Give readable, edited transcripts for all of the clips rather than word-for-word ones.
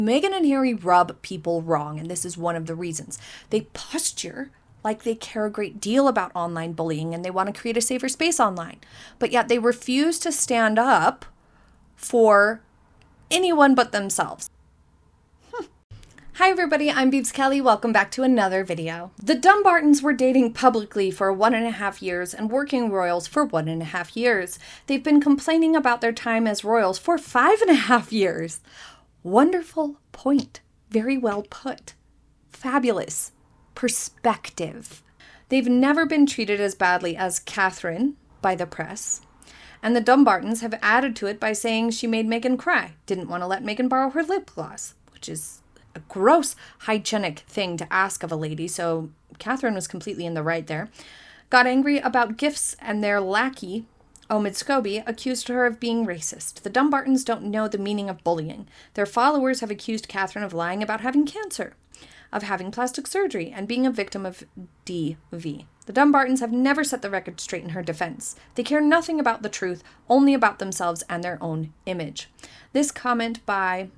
Meghan and Harry rub people wrong, and this is one of the reasons. They posture like they care a great deal about online bullying and they want to create a safer space online, but yet they refuse to stand up for anyone but themselves. Hi everybody, I'm Beebs Kelly. Welcome back to another video. The Dumbartons were dating publicly for 1.5 years and working royals for 1.5 years. They've been complaining about their time as royals for 5.5 years. Wonderful point. Very well put. Fabulous perspective. They've never been treated as badly as Catherine by the press. And the Dumbartons have added to it by saying she made Meghan cry. Didn't want to let Meghan borrow her lip gloss, which is a gross hygienic thing to ask of a lady. So Catherine was completely in the right there. Got angry about gifts, and their lackey, Omid Scobie, accused her of being racist. The Dumbartons don't know the meaning of bullying. Their followers have accused Catherine of lying about having cancer, of having plastic surgery, and being a victim of DV. The Dumbartons have never set the record straight in her defense. They care nothing about the truth, only about themselves and their own image. This comment by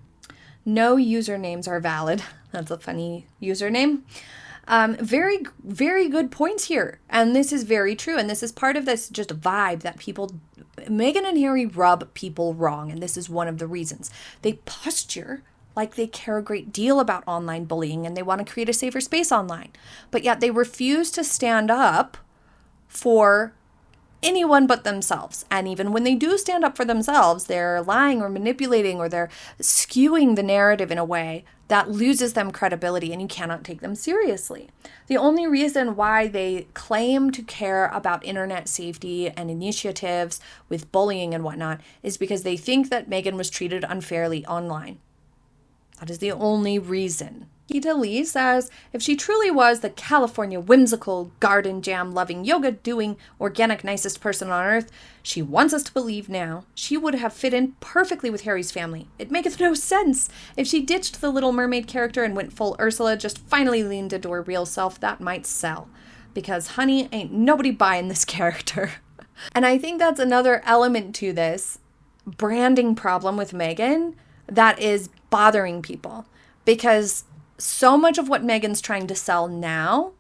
no usernames are valid. That's a funny username. Very, very good points here. And this is very true. And this is part of this just vibe that Meghan and Harry rub people wrong. And this is one of the reasons. They posture like they care a great deal about online bullying and they want to create a safer space online. But yet they refuse to stand up for anyone but themselves. And even when they do stand up for themselves, they're lying or manipulating or they're skewing the narrative in a way that loses them credibility and you cannot take them seriously. The only reason why they claim to care about internet safety and initiatives with bullying and whatnot is because they think that Meghan was treated unfairly online. That is the only reason. Kita Lee says, if she truly was the California whimsical, garden jam loving, yoga doing, organic nicest person on earth she wants us to believe now, she would have fit in perfectly with Harry's family. It maketh no sense. If she ditched the Little Mermaid character and went full Ursula, just finally leaned into her real self, that might sell. Because honey, ain't nobody buying this character. And I think that's another element to this branding problem with Meghan that is bothering people, because so much of what Meghan's trying to sell now,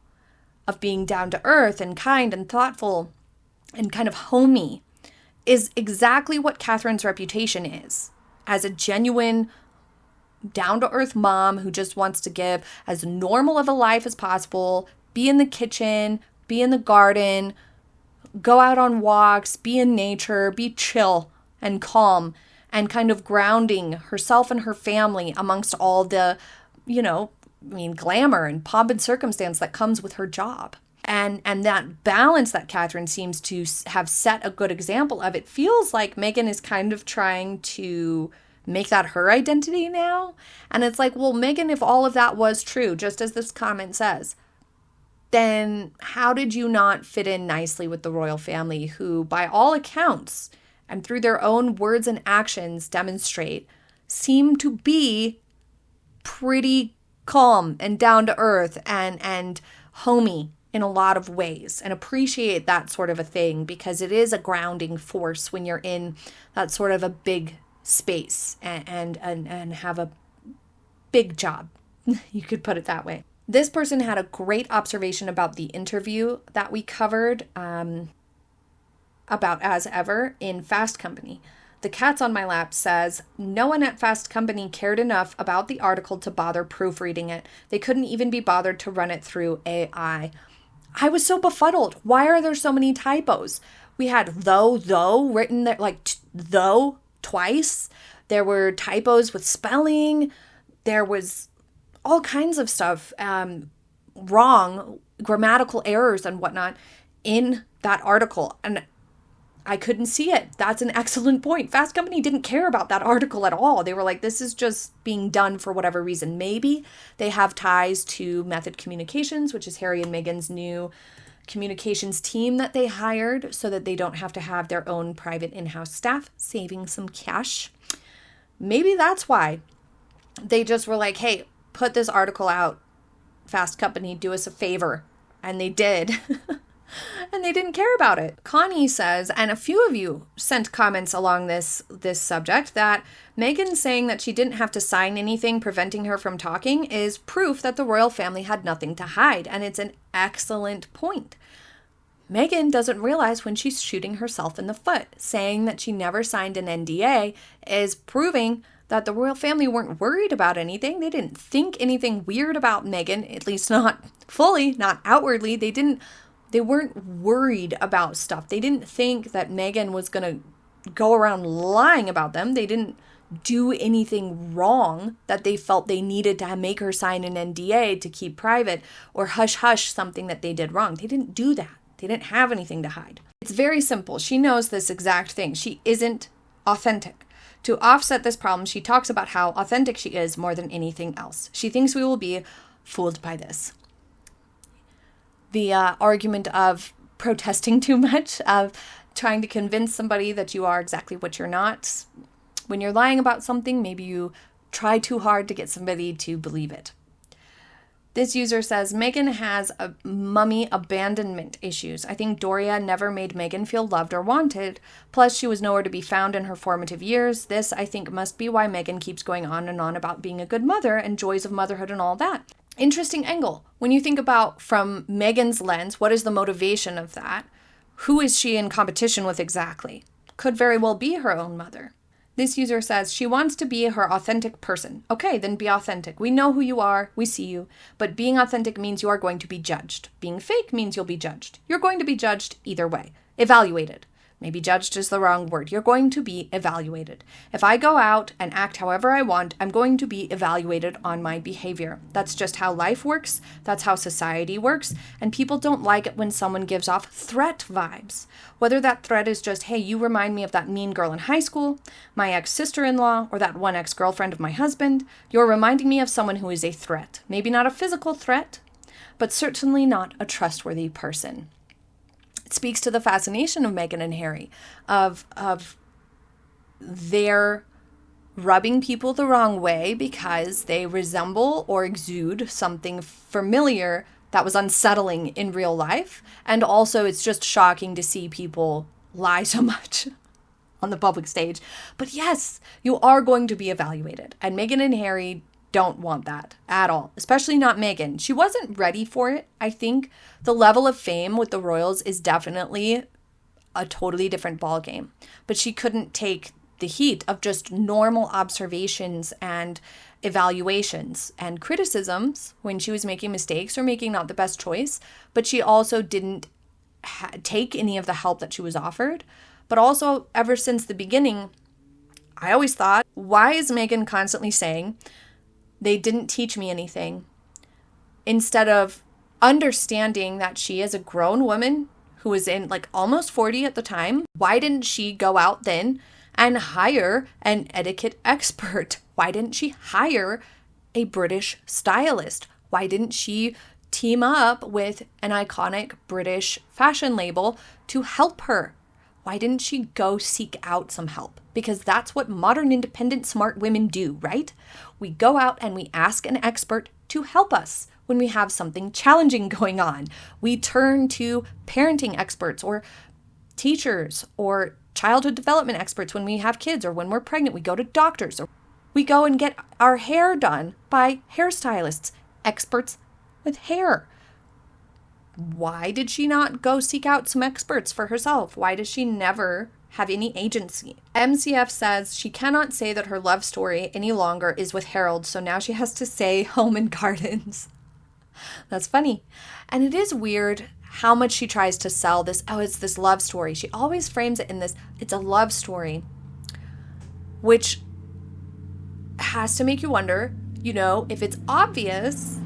of being down to earth and kind and thoughtful and kind of homey, is exactly what Catherine's reputation is, as a genuine down to earth mom who just wants to give as normal of a life as possible, be in the kitchen, be in the garden, go out on walks, be in nature, be chill and calm, and kind of grounding herself and her family amongst all the, glamour and pomp and circumstance that comes with her job. And that balance that Catherine seems to have set a good example of, it feels like Meghan is kind of trying to make that her identity now. And it's like, well, Meghan, if all of that was true, just as this comment says, then how did you not fit in nicely with the royal family, who, by all accounts, and through their own words and actions demonstrate, seem to be pretty calm and down to earth and homey in a lot of ways, and appreciate that sort of a thing, because it is a grounding force when you're in that sort of a big space and have a big job. You could put it that way. This person had a great observation about the interview that we covered about As Ever in Fast Company. The Cats on My Lap says, no one at Fast Company cared enough about the article to bother proofreading it. They couldn't even be bothered to run it through AI. I was so befuddled. Why are there so many typos? We had though written there, like though twice. There were typos with spelling. There was all kinds of stuff wrong, grammatical errors and whatnot in that article. And I couldn't see it. That's an excellent point. Fast Company didn't care about that article at all. They were like, this is just being done for whatever reason. Maybe they have ties to Method Communications, which is Harry and Meghan's new communications team that they hired so that they don't have to have their own private in-house staff, saving some cash. Maybe that's why they just were like, hey, put this article out. Fast Company, do us a favor. And they did. And they didn't care about it. Connie says, and a few of you sent comments along this subject, that Meghan saying that she didn't have to sign anything preventing her from talking is proof that the royal family had nothing to hide. And it's an excellent point. Meghan doesn't realize when she's shooting herself in the foot. Saying that she never signed an NDA is proving that the royal family weren't worried about anything. They didn't think anything weird about Meghan, at least not fully, not outwardly. They weren't worried about stuff. They didn't think that Meghan was going to go around lying about them. They didn't do anything wrong that they felt they needed to make her sign an NDA to keep private or hush something that they did wrong. They didn't do that. They didn't have anything to hide. It's very simple. She knows this exact thing. She isn't authentic. To offset this problem, she talks about how authentic she is more than anything else. She thinks we will be fooled by this. The argument of protesting too much, of trying to convince somebody that you are exactly what you're not. When you're lying about something, maybe you try too hard to get somebody to believe it. This user says, Meghan has mummy abandonment issues. I think Doria never made Meghan feel loved or wanted. Plus, she was nowhere to be found in her formative years. This, I think, must be why Meghan keeps going on and on about being a good mother and joys of motherhood and all that. Interesting angle. When you think about from Meghan's lens, what is the motivation of that? Who is she in competition with exactly? Could very well be her own mother. This user says she wants to be her authentic person. Okay, then be authentic. We know who you are. We see you. But being authentic means you are going to be judged. Being fake means you'll be judged. You're going to be judged either way. Evaluated. Maybe judged is the wrong word. You're going to be evaluated. If I go out and act however I want, I'm going to be evaluated on my behavior. That's just how life works. That's how society works. And people don't like it when someone gives off threat vibes. Whether that threat is just, hey, you remind me of that mean girl in high school, my ex-sister-in-law, or that one ex-girlfriend of my husband, you're reminding me of someone who is a threat. Maybe not a physical threat, but certainly not a trustworthy person. Speaks to the fascination of Meghan and Harry, of their rubbing people the wrong way because they resemble or exude something familiar that was unsettling in real life. And also it's just shocking to see people lie so much on the public stage. But yes, you are going to be evaluated. And Meghan and Harry don't want that at all, especially not Meghan. She wasn't ready for it. I think the level of fame with the royals is definitely a totally different ballgame, but she couldn't take the heat of just normal observations and evaluations and criticisms when she was making mistakes or making not the best choice, but she also didn't take any of the help that she was offered. But also, ever since the beginning, I always thought, why is Meghan constantly saying, they didn't teach me anything, instead of understanding that she is a grown woman who was in like almost 40 at the time? Why didn't she go out then and hire an etiquette expert? Why didn't she hire a British stylist? Why didn't she team up with an iconic British fashion label to help her? Why didn't she go seek out some help? Because that's what modern, independent, smart women do, right? We go out and we ask an expert to help us when we have something challenging going on. We turn to parenting experts or teachers or childhood development experts when we have kids or when we're pregnant. We go to doctors or we go and get our hair done by hairstylists, experts with hair. Why did she not go seek out some experts for herself? Why does she never have any agency? MCF says she cannot say that her love story any longer is with Harold, so now she has to say home and gardens. That's funny. And it is weird how much she tries to sell this. Oh, it's this love story. She always frames it in this, it's a love story, which has to make you wonder, if it's obvious,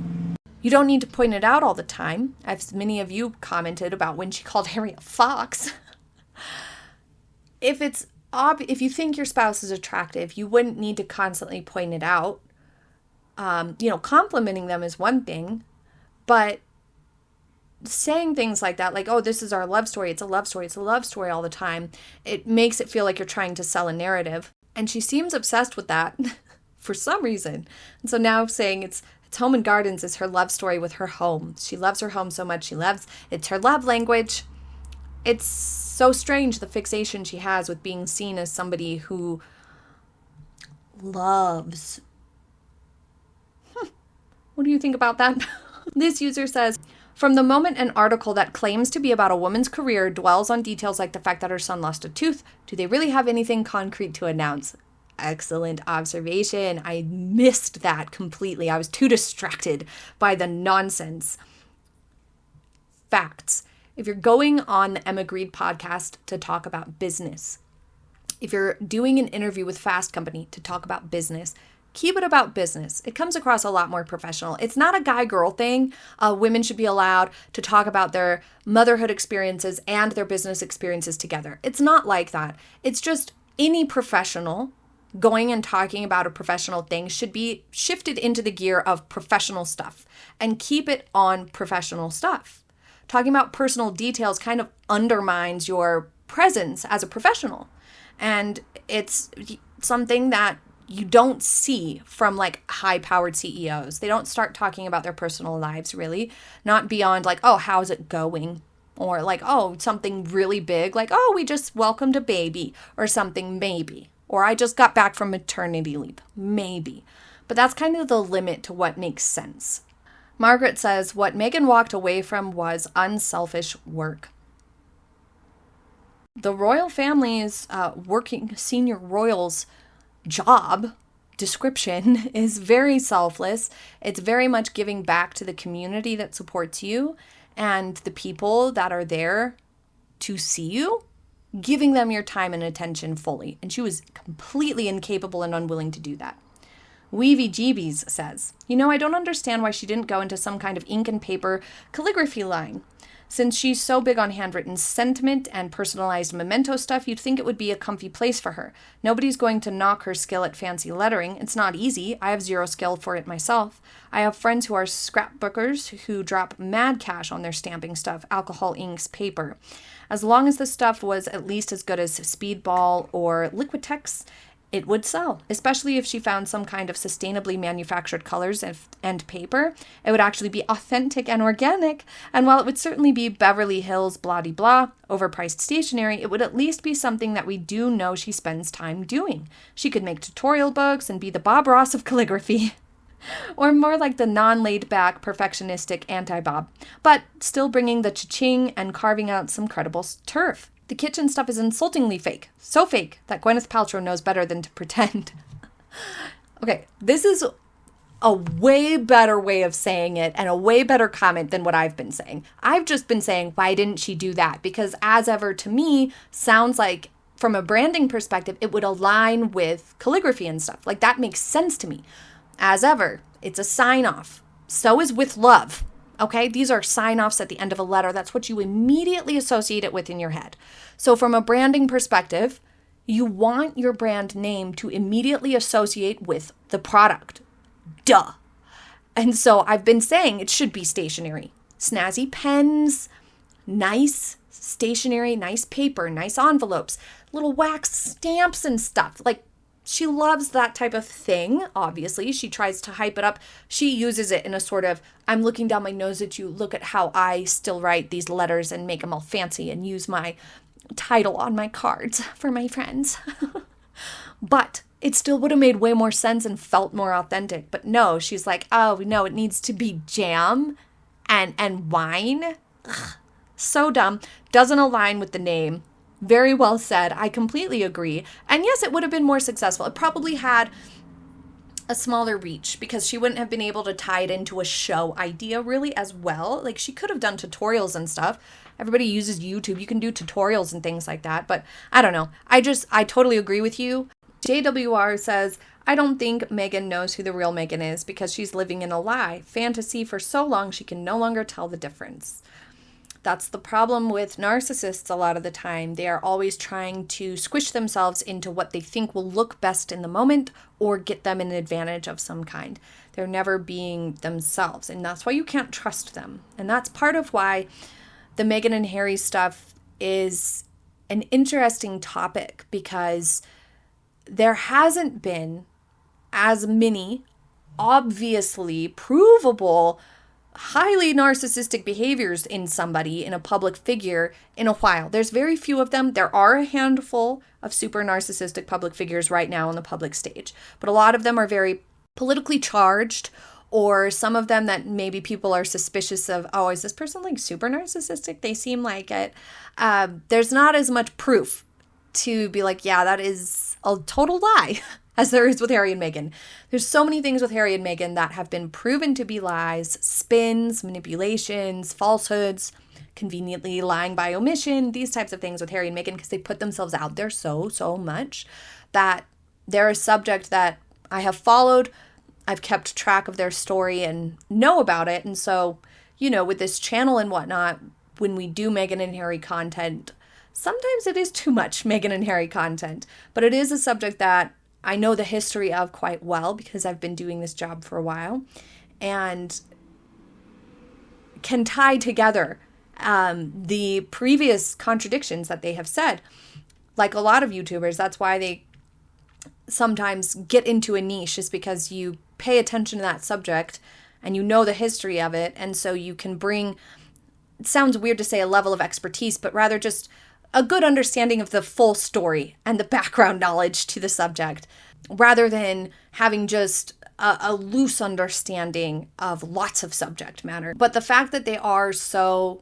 you don't need to point it out all the time. As many of you commented about when she called Harry a fox. If you think your spouse is attractive, you wouldn't need to constantly point it out. Complimenting them is one thing, but saying things like that, like, oh, this is our love story, it's a love story, it's a love story all the time, it makes it feel like you're trying to sell a narrative. And she seems obsessed with that for some reason. And so now saying it's Home and Gardens is her love story with her home. She loves her home so much. It's her love language. It's so strange, the fixation she has with being seen as somebody who loves. What do you think about that? This user says, from the moment an article that claims to be about a woman's career dwells on details like the fact that her son lost a tooth, do they really have anything concrete to announce? Excellent observation. I missed that completely. I was too distracted by the nonsense. Facts. If you're going on the Emma Grede podcast to talk about business, if you're doing an interview with Fast Company to talk about business, keep it about business. It comes across a lot more professional. It's not a guy-girl thing. Women should be allowed to talk about their motherhood experiences and their business experiences together. It's not like that. It's just any professional going and talking about a professional thing should be shifted into the gear of professional stuff and keep it on professional stuff. Talking about personal details kind of undermines your presence as a professional. And it's something that you don't see from like high-powered CEOs. They don't start talking about their personal lives really, not beyond like, oh, how's it going? Or like, oh, something really big, like, oh, we just welcomed a baby or something, maybe. Or I just got back from maternity leave, maybe. But that's kind of the limit to what makes sense. Margaret says, what Meghan walked away from was unselfish work. The royal family's working senior royals job description is very selfless. It's very much giving back to the community that supports you and the people that are there to see you, giving them your time and attention fully. And she was completely incapable and unwilling to do that. Weevy Jeebies says, I don't understand why she didn't go into some kind of ink and paper calligraphy line. Since she's so big on handwritten sentiment and personalized memento stuff, you'd think it would be a comfy place for her. Nobody's going to knock her skill at fancy lettering. It's not easy. I have zero skill for it myself. I have friends who are scrapbookers who drop mad cash on their stamping stuff, alcohol, inks, paper. As long as the stuff was at least as good as Speedball or Liquitex, it would sell, especially if she found some kind of sustainably manufactured colors and paper. It would actually be authentic and organic, and while it would certainly be Beverly Hills blah-de-blah, overpriced stationery, it would at least be something that we do know she spends time doing. She could make tutorial books and be the Bob Ross of calligraphy. Or more like the non-laid-back, perfectionistic anti-Bob, but still bringing the cha-ching and carving out some credible turf. The kitchen stuff is insultingly fake. So fake that Gwyneth Paltrow knows better than to pretend. Okay, this is a way better way of saying it and a way better comment than what I've been saying. I've just been saying, why didn't she do that? Because as ever, to me, sounds like from a branding perspective, it would align with calligraphy and stuff. Like that makes sense to me. As ever, it's a sign-off. So is with love. Okay, these are sign-offs at the end of a letter. That's what you immediately associate it with in your head. So from a branding perspective, you want your brand name to immediately associate with the product. Duh. And so I've been saying it should be stationery. Snazzy pens, nice stationery, nice paper, nice envelopes, little wax stamps and stuff. Like, she loves that type of thing, obviously. She tries to hype it up. She uses it in a sort of, I'm looking down my nose at you, look at how I still write these letters and make them all fancy and use my title on my cards for my friends. But it still would have made way more sense and felt more authentic. But no, she's like, oh, no, it needs to be jam and wine. Ugh, so dumb. Doesn't align with the name. Very well said. I completely agree. And yes, it would have been more successful. It probably had a smaller reach because she wouldn't have been able to tie it into a show idea really as well. Like she could have done tutorials and stuff. Everybody uses YouTube. You can do tutorials and things like that. But I don't know. I totally agree with you. JWR says, I don't think Meghan knows who the real Meghan is because she's living in a lie, fantasy for so long she can no longer tell the difference. That's the problem with narcissists a lot of the time. They are always trying to squish themselves into what they think will look best in the moment or get them an advantage of some kind. They're never being themselves, and that's why you can't trust them. And that's part of why the Meghan and Harry stuff is an interesting topic because there hasn't been as many obviously provable highly narcissistic behaviors in somebody, in a public figure, in a while. There's very few of them. There are a handful of super narcissistic public figures right now on the public stage, but a lot of them are very politically charged, or some of them that maybe people are suspicious of, oh, is this person like super narcissistic? They seem like it. There's not as much proof to be like, yeah, that is a total lie, as there is with Harry and Meghan. There's so many things with Harry and Meghan that have been proven to be lies, spins, manipulations, falsehoods, conveniently lying by omission, these types of things with Harry and Meghan, because they put themselves out there so much that they're a subject that I have followed. I've kept track of their story and know about it. And so, with this channel and whatnot, when we do Meghan and Harry content, sometimes it is too much Meghan and Harry content, but it is a subject that I know the history of quite well because I've been doing this job for a while, and can tie together the previous contradictions that they have said. Like a lot of YouTubers, that's why they sometimes get into a niche, is because you pay attention to that subject and you know the history of it, and so you can bring, it sounds weird to say a level of expertise, but rather just a good understanding of the full story and the background knowledge to the subject, rather than having just a loose understanding of lots of subject matter. But the fact that they are so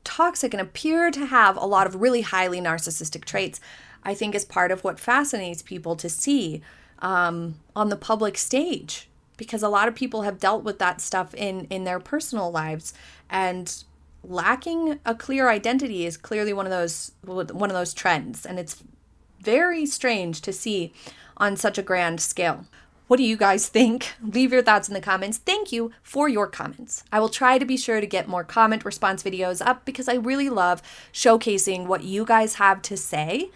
toxic and appear to have a lot of really highly narcissistic traits, I think is part of what fascinates people to see on the public stage, because a lot of people have dealt with that stuff in their personal lives, and lacking a clear identity is clearly one of those trends, and it's very strange to see on such a grand scale. What do you guys think? Leave your thoughts in the comments. Thank you for your comments. I will try to be sure to get more comment response videos up, because I really love showcasing what you guys have to say.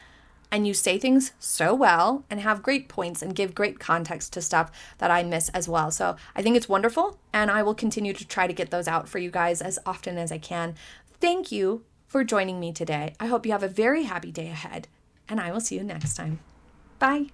And you say things so well and have great points and give great context to stuff that I miss as well. So I think it's wonderful, and I will continue to try to get those out for you guys as often as I can. Thank you for joining me today. I hope you have a very happy day ahead, and I will see you next time. Bye.